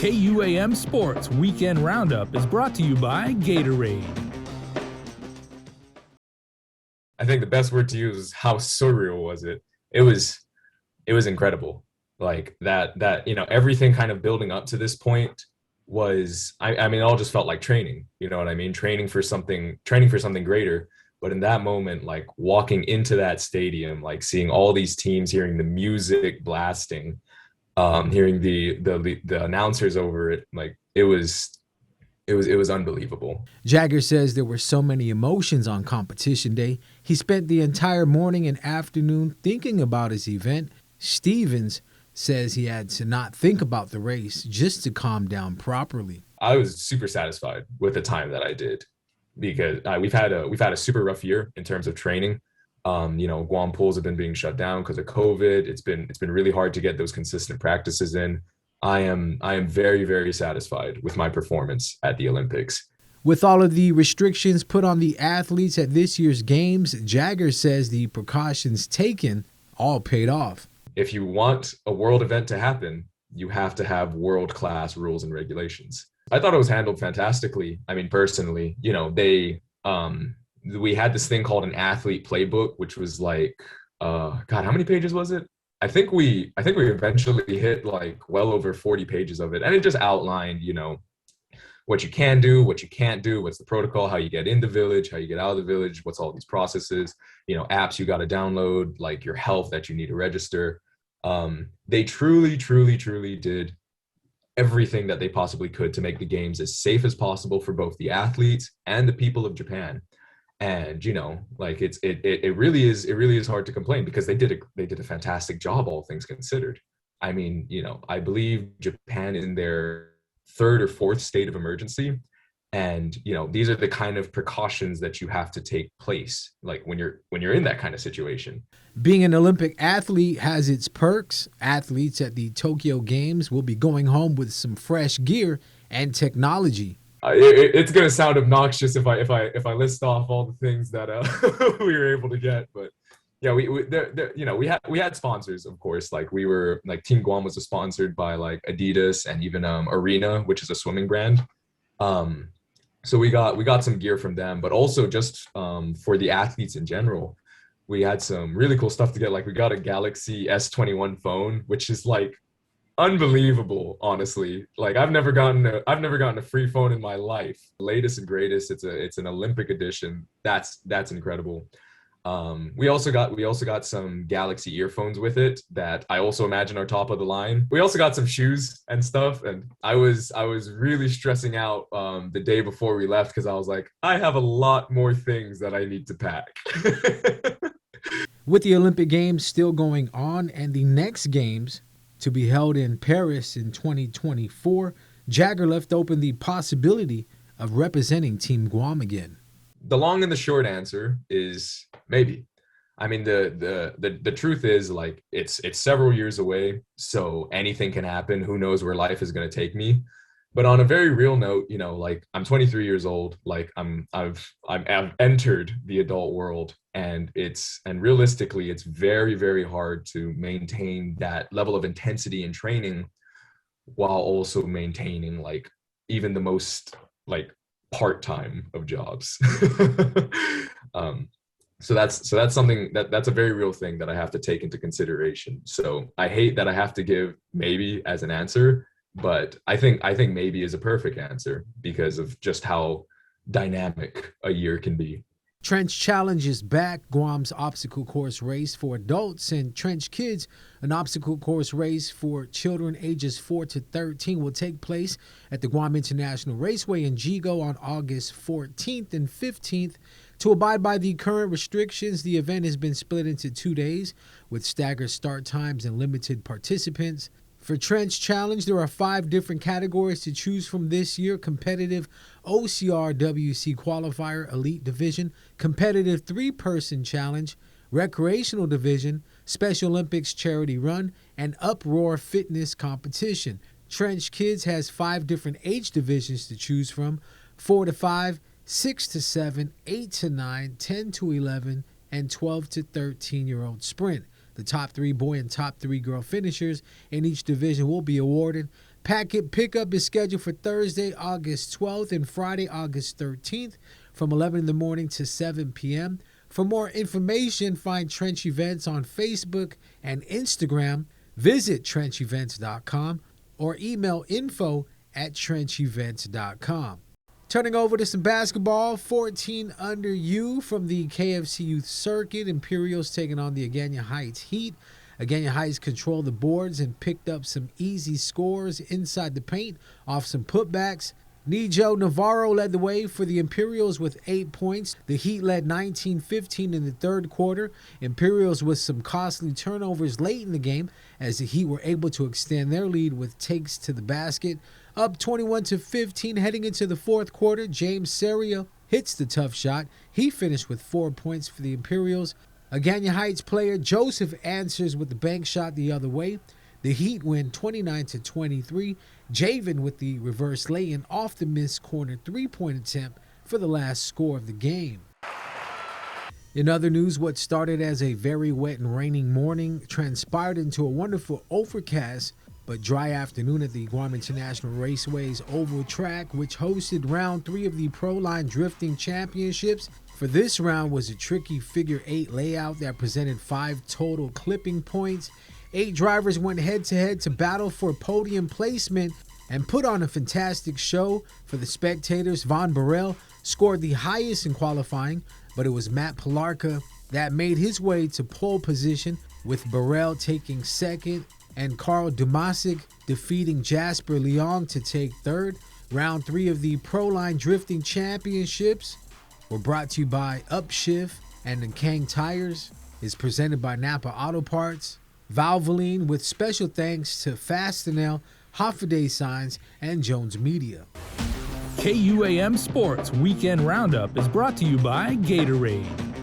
KUAM Sports Weekend Roundup is brought to you by Gatorade. I think the best word to use is how surreal was it? It was incredible. Like everything kind of building up to this point was I mean, it all just felt like training, you know what I mean? Training for something greater. But in that moment, like walking into that stadium, like seeing all these teams, hearing the music blasting, hearing the announcers over it, like it was unbelievable. Jagger says there were so many emotions on competition day, he spent the entire morning and afternoon thinking about his event. Stevens says he had to not think about the race just to calm down properly. I was super satisfied with the time that I did because we've had a super rough year in terms of training. Guam pools have been being shut down because of COVID. It's been really hard to get those consistent practices in. I am very, very satisfied with my performance at the Olympics. With all of the restrictions put on the athletes at this year's games, Jagger says the precautions taken all paid off. If you want a world event to happen, you have to have world-class rules and regulations. I thought it was handled fantastically. I mean, personally, we had this thing called an athlete playbook, which was like, God, how many pages was it? I think we eventually hit like well over 40 pages of it, and it just outlined, what you can do, what you can't do, what's the protocol, how you get in the village, how you get out of the village, what's all these processes, apps you got to download, like your health that you need to register. They truly, truly, truly did everything that they possibly could to make the games as safe as possible for both the athletes and the people of Japan. And like it really is hard to complain because they did a fantastic job, all things considered. I mean, I believe Japan is in their third or fourth state of emergency, and these are the kind of precautions that you have to take place like when you're in that kind of situation. Being an Olympic athlete has its perks. Athletes at the Tokyo Games will be going home with some fresh gear and technology. It's gonna sound obnoxious if I list off all the things that we were able to get, but yeah, we had sponsors, of course. Like we were like Team Guam was sponsored by like Adidas and even Arena, which is a swimming brand. So we got some gear from them, but also just for the athletes in general, we had some really cool stuff to get. Like we got a Galaxy S21 phone, which is like unbelievable, honestly. Like I've never gotten a free phone in my life. Latest and greatest. It's an Olympic edition. That's incredible. We also got some Galaxy earphones with it that I also imagine are top of the line. We also got some shoes and stuff, and I was really stressing out the day before we left because I was like, I have a lot more things that I need to pack. With the Olympic Games still going on and the next games to be held in Paris in 2024, Jagger left open the possibility of representing Team Guam again. The long and the short answer is maybe. I mean, the truth is, like, it's several years away, so anything can happen. Who knows where life is going to take me? But on a very real note, like I'm 23 years old, like I've entered the adult world, and realistically, it's very, very hard to maintain that level of intensity and training while also maintaining like even the most like part-time of jobs. So that's something that's a very real thing that I have to take into consideration. So I hate that I have to give maybe as an answer, but I think maybe is a perfect answer because of just how dynamic a year can be. Trench Challenge is back. Guam's obstacle course race for adults and Trench Kids, an obstacle course race for children ages 4 to 13, will take place at the Guam International Raceway in Jigo on August 14th and 15th. To abide by the current restrictions, the event has been split into 2 days with staggered start times and limited participants. For Trench Challenge, there are 5 different categories to choose from this year: competitive OCR WC qualifier elite division, competitive 3-person challenge, recreational division, Special Olympics charity run, and uproar fitness competition. Trench Kids has 5 different age divisions to choose from: 4 to 5, 6 to 7, 8 to 9, 10 to 11, and 12 to 13-year-old sprint. The top 3 boy and top 3 girl finishers in each division will be awarded Packet pickup is scheduled for Thursday, August 12th and Friday, August 13th from 11 in the morning to 7 p.m. For more information, find Trench Events on Facebook and Instagram. Visit trenchevents.com or email info@trenchevents.com. Turning over to some basketball, 14 under U from the KFC Youth Circuit. Imperials taking on the Agana Heights Heat. Agana Heights controlled the boards and picked up some easy scores inside the paint off some putbacks. Nijo Navarro led the way for the Imperials with 8 points. The Heat led 19-15 in the third quarter. Imperials with some costly turnovers late in the game as the Heat were able to extend their lead with takes to the basket. Up 21-15 heading into the fourth quarter, James Serio hits the tough shot. He finished with 4 points for the Imperials. Agana Heights player Joseph answers with the bank shot the other way. The Heat win 29-23. Javen with the reverse lay-in off the missed corner three-point attempt for the last score of the game. In other news, what started as a very wet and raining morning transpired into a wonderful overcast but dry afternoon at the Guam International Raceway's Oval Track, which hosted round 3 of the Pro Line Drifting Championships. For this round was a tricky figure 8 layout that presented 5 total clipping points. 8 drivers went head-to-head to battle for podium placement and put on a fantastic show for the spectators. Von Burrell scored the highest in qualifying, but it was Matt Pilarka that made his way to pole position, with Burrell taking second and Carl Dumasic defeating Jasper Leong to take third. Round 3 of the Pro Line Drifting Championships were brought to you by Upshift and the Kang Tires. Is presented by Napa Auto Parts. Valvoline, with special thanks to Fastenal, Hoffaday Signs, and Jones Media. KUAM Sports Weekend Roundup is brought to you by Gatorade.